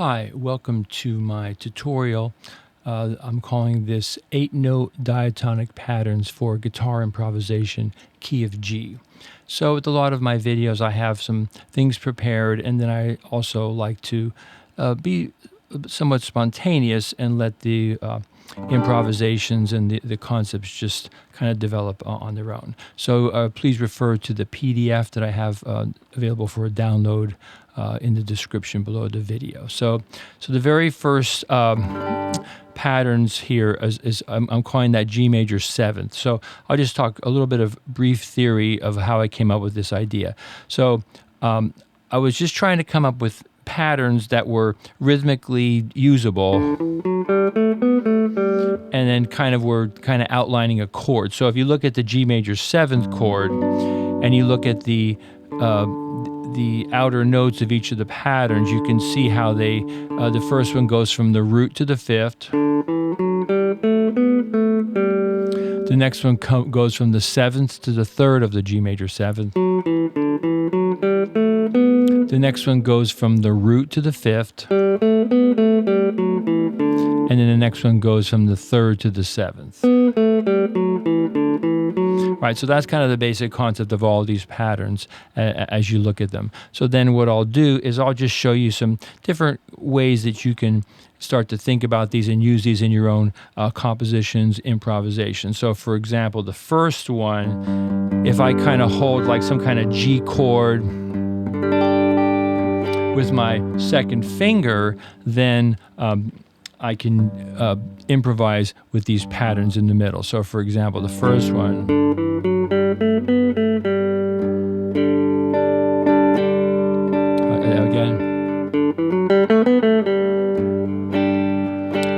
Hi, welcome to my tutorial. I'm calling this 8-note diatonic patterns for guitar improvisation, key of G. So with a lot of my videos, I have some things prepared, and then I also like to be somewhat spontaneous and let the improvisations and the concepts just kind of develop on their own. So please refer to the PDF that I have available for a download in the description below the video. So the very first patterns here is I'm calling that G major 7th. So I'll just talk a little bit of brief theory of how I came up with this idea. So I was just trying to come up with patterns that were rhythmically usable and then were outlining a chord. So if you look at the G major 7th chord and you look at the outer notes of each of the patterns, you can see how they, the first one goes from the root to the 5th. The next one goes from the 7th to the 3rd of the G major 7th. The next one goes from the root to the 5th. And then the next one goes from the 3rd to the 7th. Right, so that's kind of the basic concept of all these patterns as you look at them. So then what I'll do is I'll just show you some different ways that you can start to think about these and use these in your own compositions, improvisation. So for example, the first one, if I kind of hold like some kind of G chord with my second finger, then I can improvise with these patterns in the middle. So for example, the first one. Again.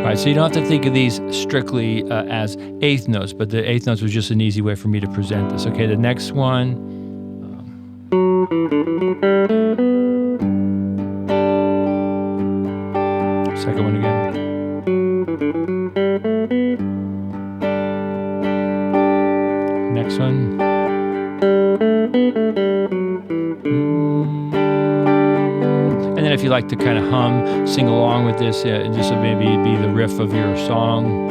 Right, so you don't have to think of these strictly as eighth notes, but the eighth notes was just an easy way for me to present this. Okay, the next one. Second one again. Next one. And then if you like to kind of hum, sing along with this, this will maybe be the riff of your song.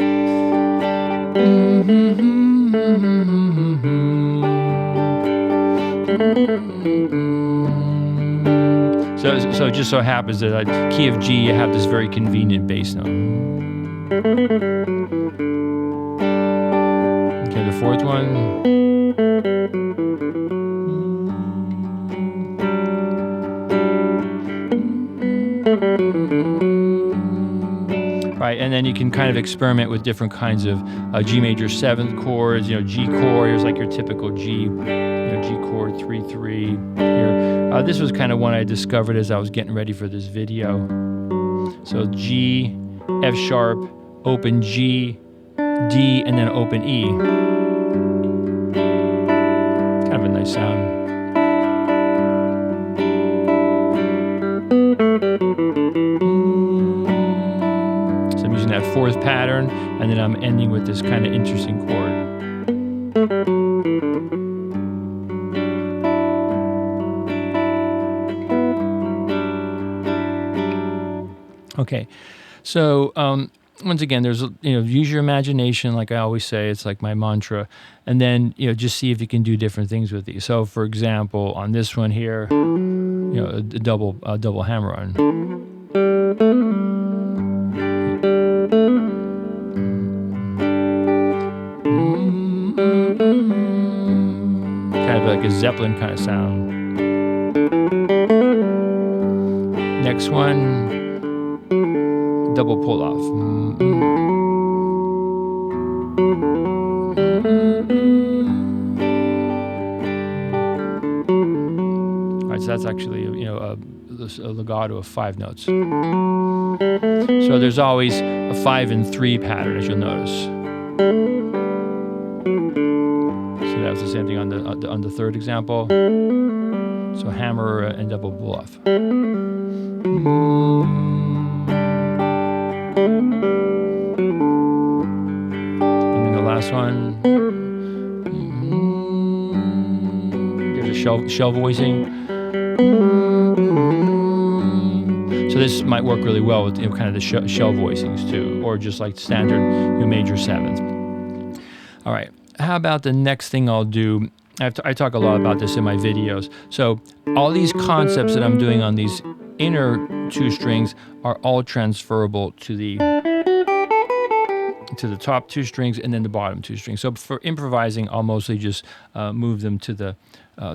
So it just so happens that at key of G, you have this very convenient bass note. Okay, the fourth one. Right, and then you can kind of experiment with different kinds of G major 7th chords. You know, G chord, here's like your typical G, G chord 3-3 here. This was kind of one I discovered as I was getting ready for this video. So G, F sharp, open G, D, and then open E. Kind of a nice sound. So I'm using that fourth pattern, and then I'm ending with this kind of interesting chord. Okay, so once again, there's use your imagination, like I always say. It's like my mantra, and then just see if you can do different things with these. So, for example, on this one here, a double hammer on. Kind of like a Zeppelin kind of sound. Next one. Double pull off. All right, so that's actually a legato of 5 notes. So there's always a 5 and 3 pattern, as you'll notice. So that's the same thing on the third example. So hammer and double pull off. And then the last one, there's a shell voicing. So this might work really well with kind of the shell voicings too, or just like standard major seventh. All right, how about the next thing I'll do? I talk a lot about this in my videos. So all these concepts that I'm doing on these inner two strings are all transferable to the top two strings and then the bottom two strings. So for improvising, I'll mostly just move them to the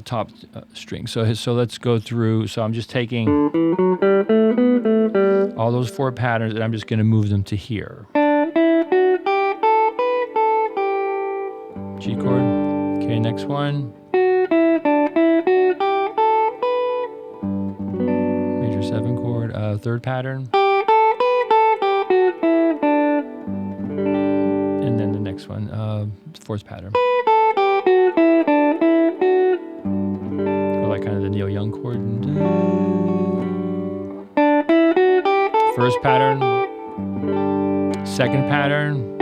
top string. So let's go through. So I'm just taking all those 4 patterns and I'm just going to move them to here. G chord. Okay, next one. Major 7 chord, 3rd pattern. And then the next one, 4th pattern. Or like kind of the Neil Young chord. 1st pattern. 2nd pattern.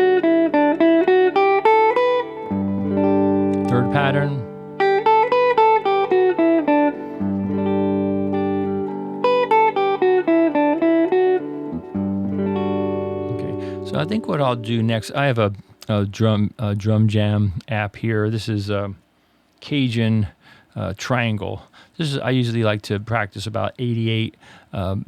3rd pattern. Okay, so I think what I'll do next, I have a DrumJam app here. This is Cajun triangle. I usually like to practice about 88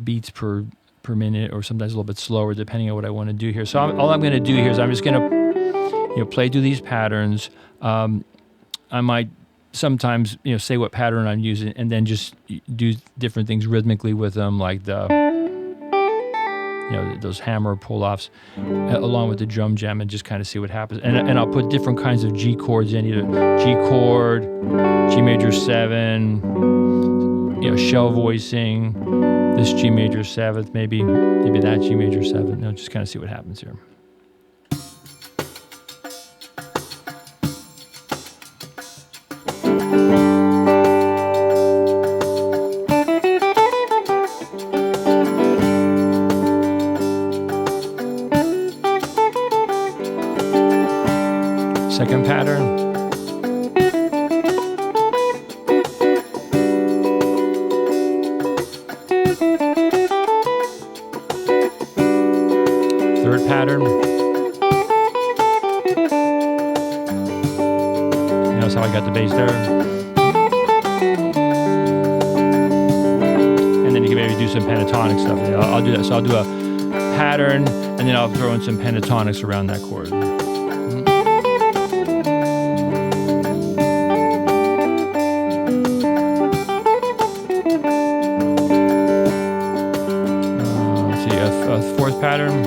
beats per minute, or sometimes a little bit slower, depending on what I want to do here. So all I'm going to do here is I'm just going to play through these patterns. I might sometimes say what pattern I'm using, and then just do different things rhythmically with them, like those hammer pull-offs, along with the DrumJam, and just kind of see what happens. And I'll put different kinds of G chords in, either G chord, G major 7, shell voicing, this G major 7th, maybe that G major 7th. Just kind of see what happens here. Second pattern. Third pattern. Notice how I got the bass there. And then you can maybe do some pentatonic stuff. I'll do that. So I'll do a pattern, and then I'll throw in some pentatonics around that chord. Fourth pattern.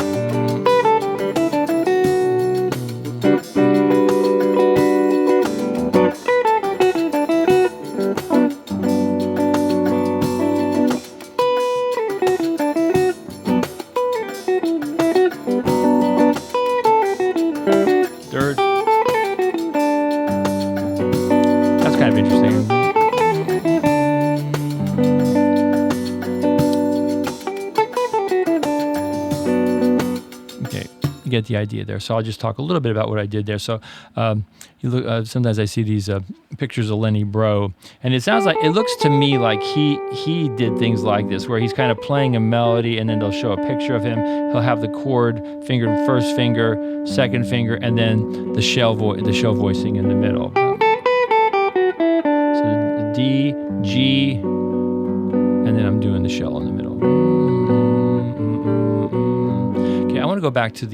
Third. That's kind of interesting. You get the idea there. So I'll just talk a little bit about what I did there. So you look. Sometimes I see these pictures of Lenny Breau, and it looks to me like he did things like this, where he's kind of playing a melody, and then they'll show a picture of him. He'll have the chord fingered, 1st finger, 2nd finger, and then the shell voicing in the middle. So D, G, and then I'm doing the shell in the middle. I want to go back to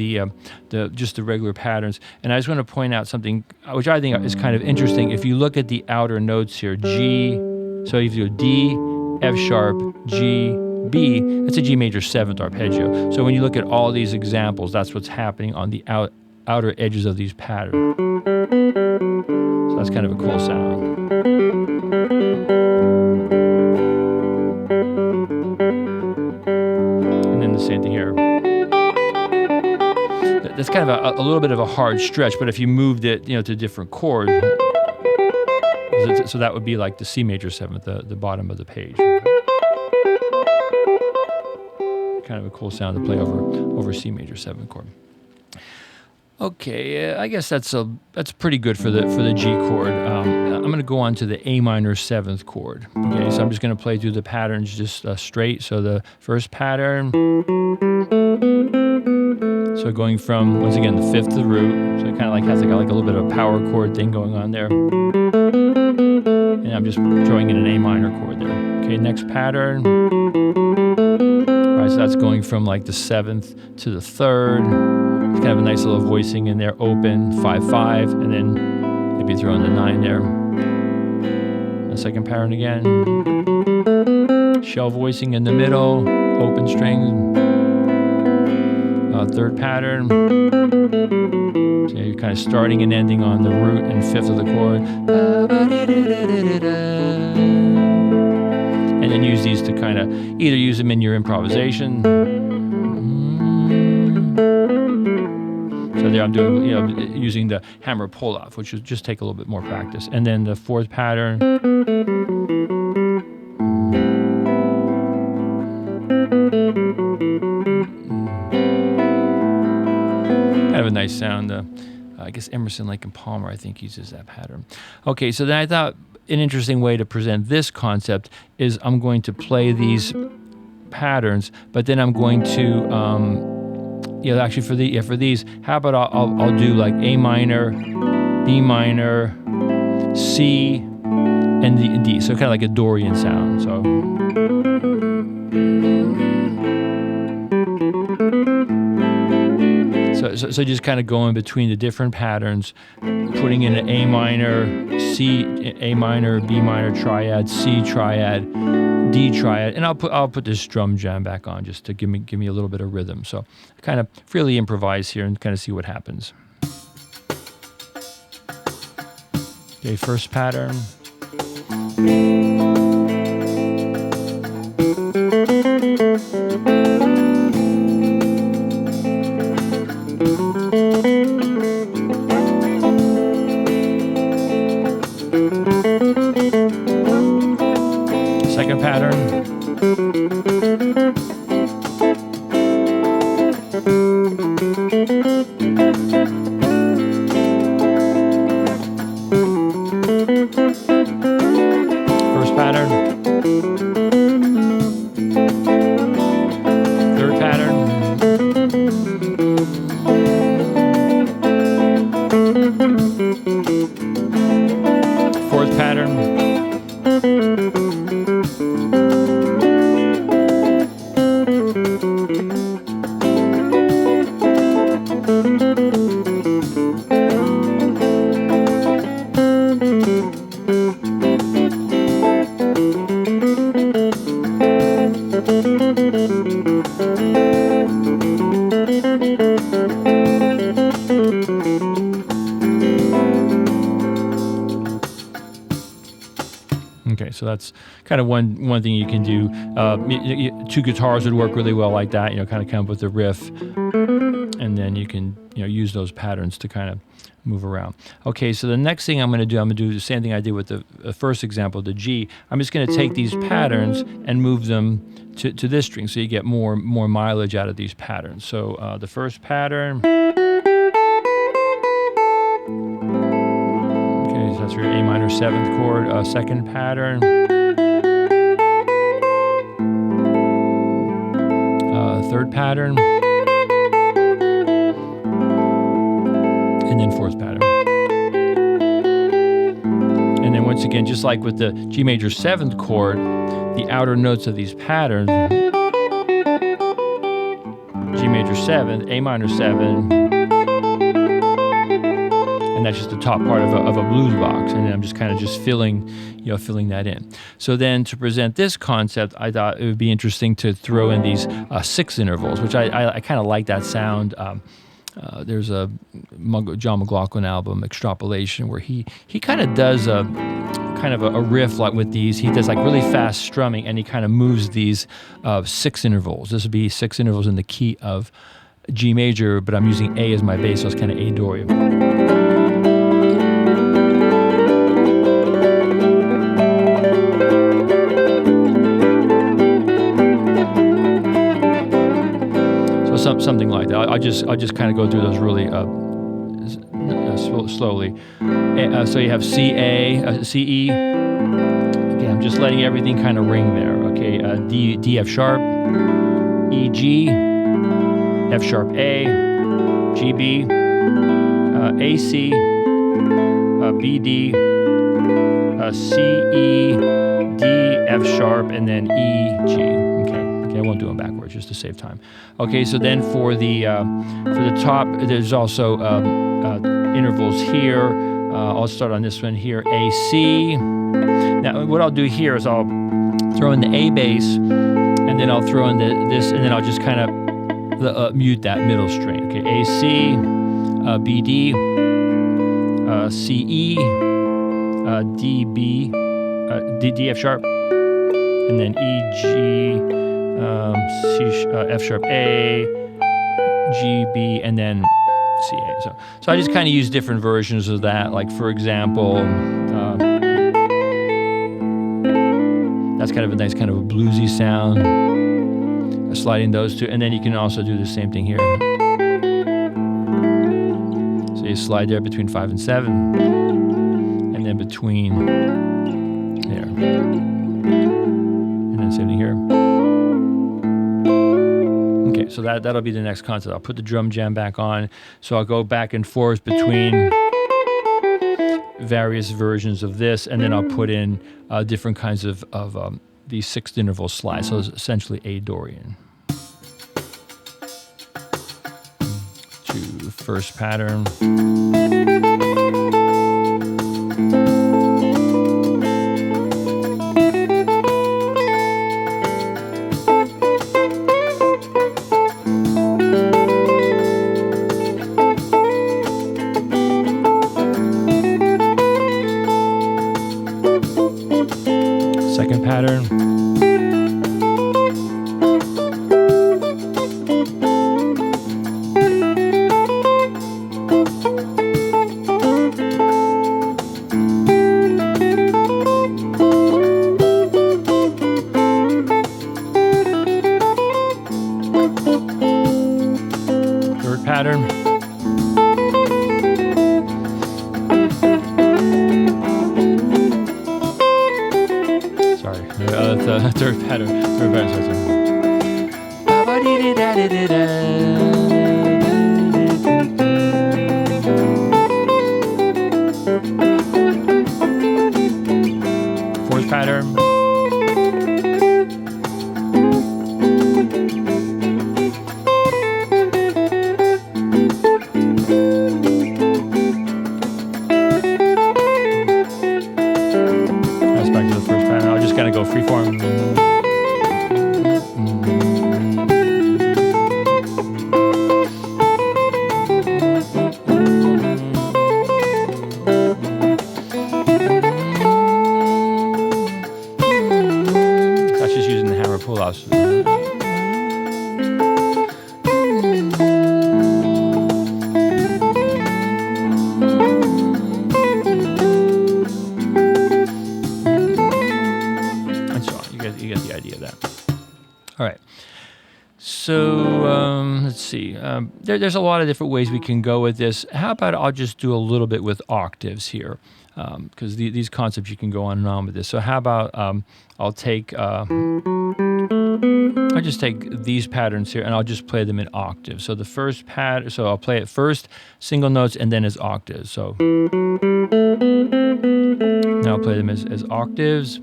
just the regular patterns, and I just want to point out something which I think is kind of interesting. If you look at the outer notes here, G, so if you do D, F sharp, G, B, it's a G major 7th arpeggio. So when you look at all these examples, that's what's happening on the outer edges of these patterns. So that's kind of a cool sound. And then the same thing here. That's kind of a little bit of a hard stretch, but if you moved it, to different chords, so that would be like the C major 7th, the bottom of the page. Kind of a cool sound to play over C major 7th chord. Okay, I guess that's pretty good for the G chord. I'm going to go on to the A minor 7th chord. Okay, so I'm just going to play through the patterns just straight. So the first pattern. So going from, once again, the 5th to the root. So it kind of like has like a little bit of a power chord thing going on there. And I'm just throwing in an A minor chord there. Okay, next pattern. All right, so that's going from like the 7th to the 3rd. It's kind of a nice little voicing in there, open, 5/5, and then maybe throw in the 9 there. The second pattern again. Shell voicing in the middle, open string. Third pattern. So you're kind of starting and ending on the root and 5th of the chord. And then use these to kind of either use them in your improvisation. So there I'm doing, using the hammer pull-off, which will just take a little bit more practice. And then the 4th pattern. Kind of a nice sound. I guess Emerson, Lake and Palmer, I think, uses that pattern. Okay, so then I thought an interesting way to present this concept is I'm going to play these patterns, but then I'm going to actually for these, how about I'll do like A minor, B minor, C, and D. So kind of like a Dorian sound. So just kind of going between the different patterns, putting in an A minor, C, A minor, B minor triad, C triad, D triad, and I'll put this DrumJam back on just to give me a little bit of rhythm. So kind of freely improvise here and kind of see what happens. Okay, first pattern. Second pattern. First pattern. Third pattern. Fourth pattern. Okay, so that's kind of one thing you can do. Two guitars would work really well like that. Kind of come up with a riff, and then you can use those patterns to kind of move around. Okay, so the next thing I'm going to do the same thing I did with the first example, the G. I'm just going to take these patterns and move them to this string, so you get more mileage out of these patterns. So the first pattern. Okay, so that's your A minor 7th chord. Second pattern. Third pattern. And then fourth pattern. And then once again, just like with the G major 7th chord, the outer notes of these patterns, G major 7th, A minor 7, and that's just the top part of a blues box, and then I'm just kind of filling that in. So then to present this concept, I thought it would be interesting to throw in these 6 intervals, which I kind of like that sound. There's a John McLaughlin album, Extrapolation, where he kind of does a riff like with these. He does like really fast strumming, and he kind of moves these 6 intervals. This would be 6 intervals in the key of G major, but I'm using A as my bass, so it's kind of A Dorian. Something like that. I'll just kind of go through those really slowly. So you have C, A, C, E. Okay, I'm just letting everything kind of ring there. Okay, D, F sharp, E, G, F sharp, A, G, B, A, C, B, D, C, E, D, F sharp, and then E, G. Okay, I won't do them backwards just to save time. Okay, so then for the top, there's also intervals here. I'll start on this one here, A, C. Now, what I'll do here is I'll throw in the A bass, and then I'll throw in this, and then I'll just kind of mute that middle string. Okay, A, C, B, D, C, E, D, B, D, F sharp, and then E, G, F sharp, A, G, B, and then C, A. So I just kind of use different versions of that. Like, for example, that's kind of a nice kind of a bluesy sound, sliding those two. And then you can also do the same thing here. So you slide there between 5 and 7, and then between there, and then same thing here. Okay, so that'll be the next concept. I'll put the DrumJam back on, so I'll go back and forth between various versions of this, and then I'll put in different kinds of these sixth interval slides. So it's essentially a Dorian. To first pattern. Second pattern. Third pattern. Third pattern. Fourth pattern. That's back to the first pattern. I'll just kind of go freeform. Pull-offs. And so on. You get the idea of that. All right. So let's see. There's a lot of different ways we can go with this. How about I'll just do a little bit with octaves here, because these concepts you can go on and on with this. So how about I'll just take these patterns here and I'll just play them in octaves. So the first pattern, so I'll play it first, single notes, and then as octaves. So now I'll play them as octaves.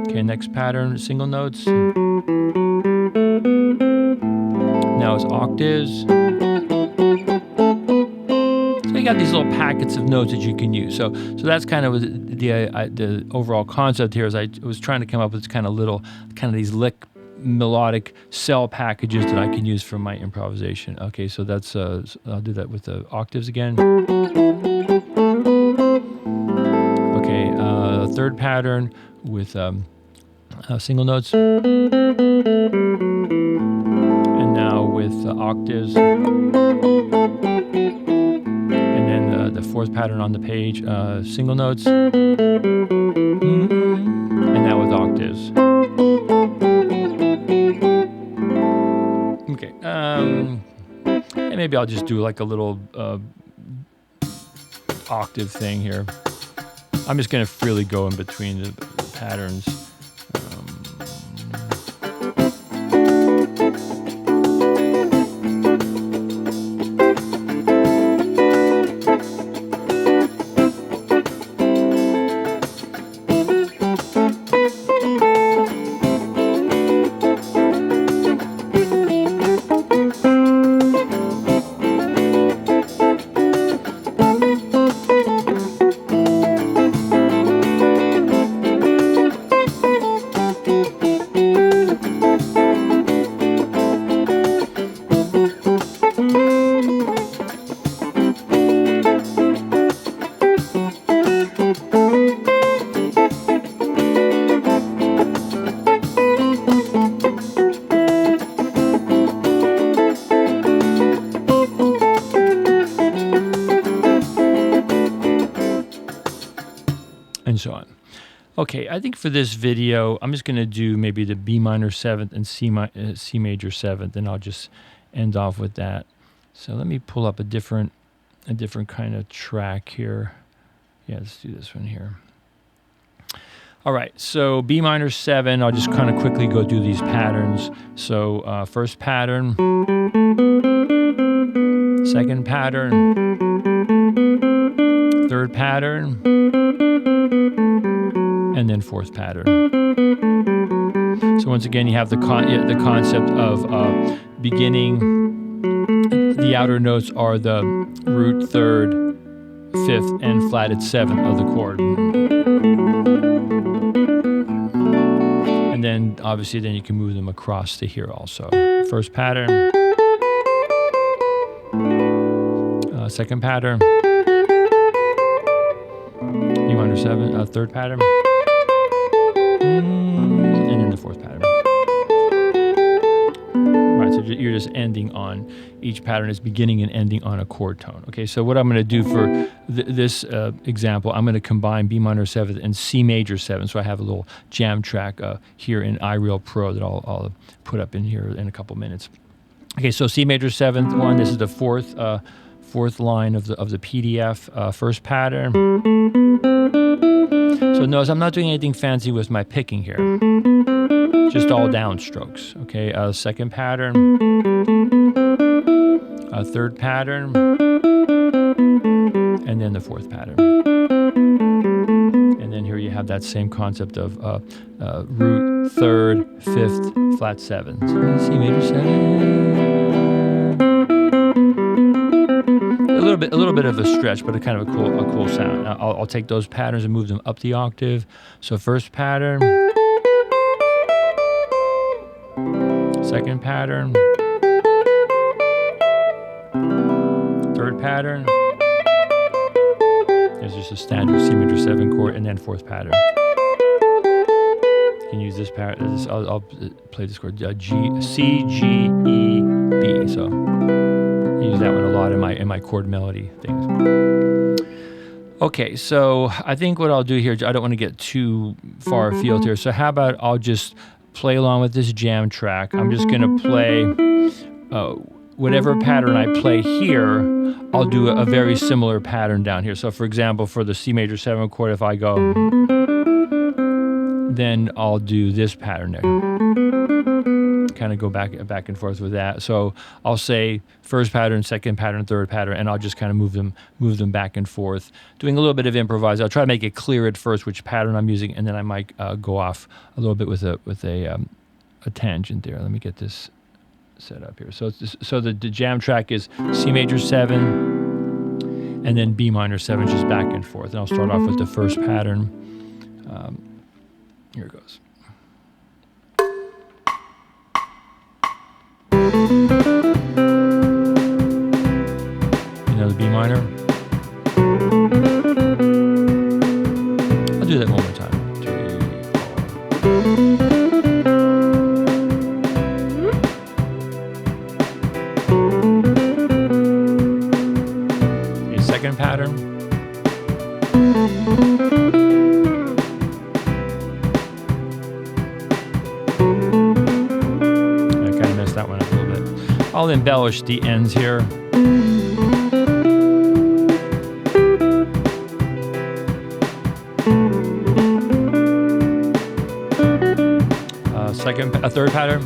Okay, next pattern, single notes. Now it's octaves. So you got these little packets of notes that you can use. So that's kind of the overall concept here. Is I was trying to come up with kind of these lick melodic cell packages that I can use for my improvisation. Okay, so that's I'll do that with the octaves again. Okay, third pattern with single notes, and now with octaves. The fourth pattern on the page, single notes, and now with octaves. maybe I'll just do like a little octave thing here. I'm just going to freely go in between the patterns. And so on. Okay, I think for this video, I'm just going to do maybe the B minor 7th and C major 7th, and I'll just end off with that. So let me pull up a different kind of track here. Yeah, let's do this one here. All right, so B minor 7, I'll just kind of quickly go through these patterns. So first pattern, second pattern, third pattern, and then fourth pattern. So once again, you have the concept of beginning. The outer notes are the root 3rd, 5th, and flatted 7th of the chord. And then obviously then you can move them across to here also. First pattern, second pattern, B minor 7, third pattern, and then the fourth pattern. Right, so you're just ending on, each pattern is beginning and ending on a chord tone. Okay, so what I'm going to do for this example, I'm going to combine B minor 7th and C major 7. So I have a little jam track here in iReal Pro that I'll put up in here in a couple minutes. Okay, so C major 7th one, this is the fourth line of the PDF, first pattern. So notice I'm not doing anything fancy with my picking here, just all downstrokes. Okay, second pattern, third pattern, and then the fourth pattern. And then here you have that same concept of root 3rd, 5th, flat 7. So C major 7. A little bit of a stretch, but a kind of a cool sound. Now, I'll take those patterns and move them up the octave. So first pattern, second pattern, third pattern. There's just a standard C major 7 chord, and then fourth pattern. You can use this pattern. I'll play this chord, C, G, E, B. So I use that one a lot in my chord melody things. Okay, so I think what I'll do here, I don't want to get too far afield here. So how about I'll just play along with this jam track. I'm just going to play whatever pattern I play here, I'll do a very similar pattern down here. So for example, for the C major 7 chord, if I go, then I'll do this pattern there. Kind of go back and forth with that. So I'll say first pattern, second pattern, third pattern, and I'll just kind of move them back and forth, doing a little bit of improvise. I'll try to make it clear at first which pattern I'm using, and then I might go off a little bit with a tangent there. Let me get this set up here. So the jam track is C major 7, and then B minor 7, just back and forth. And I'll start off with the first pattern. Here it goes. Another B minor. I'll do that one more time. 3, 4. A second pattern. I kind of messed that one up a little bit. I'll embellish the ends here. a third pattern.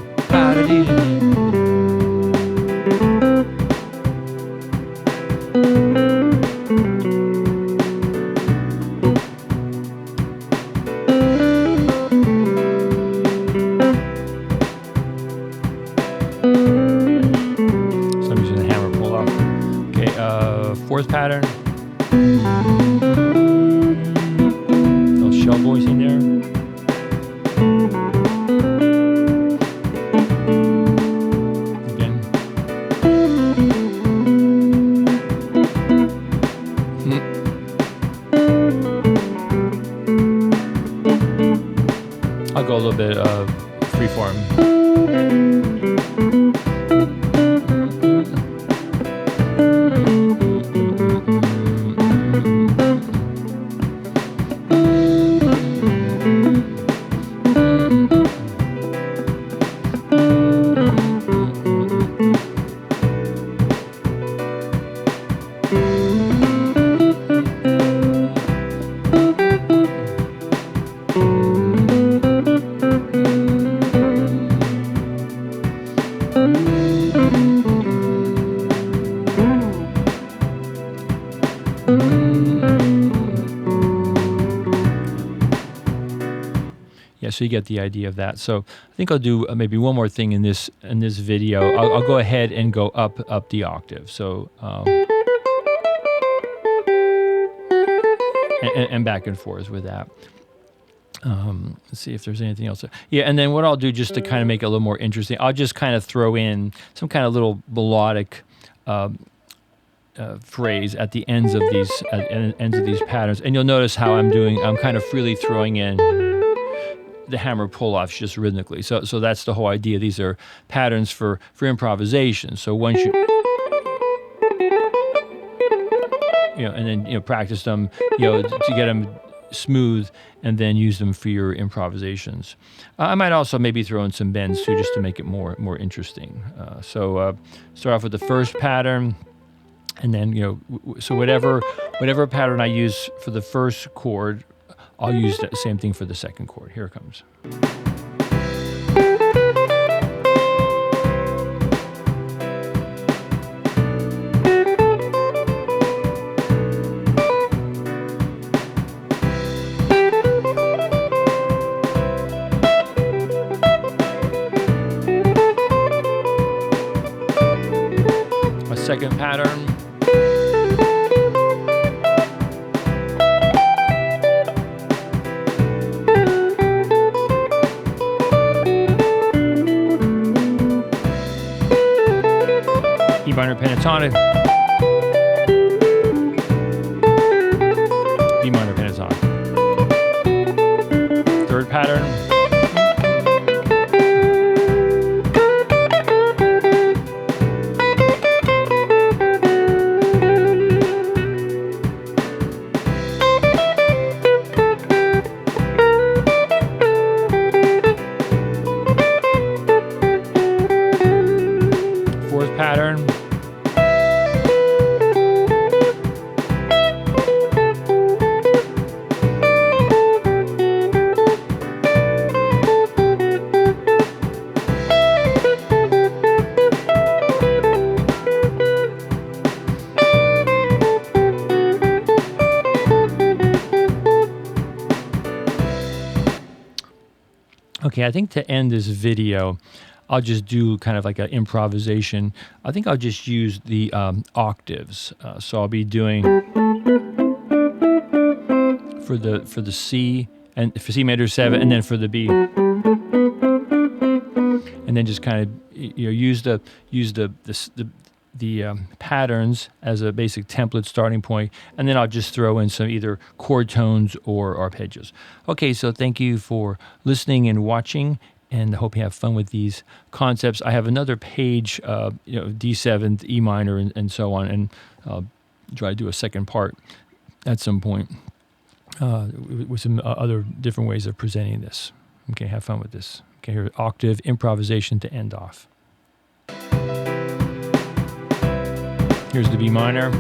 So I'm using the hammer pull off. Okay, fourth pattern. Little shell voicing there. Again. I'll go a little bit of freeform. Yeah, so you get the idea of that. So I think I'll do maybe one more thing in this video. I'll go ahead and go up the octave. So and back and forth with that. Let's see if there's anything else. Yeah, and then what I'll do just to kind of make it a little more interesting, I'll just kind of throw in some kind of little melodic phrase at the ends of these patterns, and you'll notice how I'm kind of freely throwing in the hammer pull-offs just rhythmically. So that's the whole idea. These are patterns for improvisation. So once and then practice them, to get them smooth, and then use them for your improvisations. I might also maybe throw in some bends too, just to make it more interesting. So start off with the first pattern, and then so whatever pattern I use for the first chord, I'll use the same thing for the second chord. Here it comes. My second pattern. E minor pentatonic, B minor pentatonic. Third pattern. Fourth pattern. Okay, I think to end this video, I'll just do kind of like an improvisation. I think I'll just use the octaves. So I'll be doing for the C and for C major 7, and then for the B, and then just kind of use the patterns as a basic template starting point, and then I'll just throw in some either chord tones or arpeggios. Okay, so thank you for listening and watching, and I hope you have fun with these concepts. I have another page, D7, E minor, and so on, and I'll try to do a second part at some point with some other different ways of presenting this. Okay, have fun with this. Okay, here, octave improvisation to end off. Here's the B minor.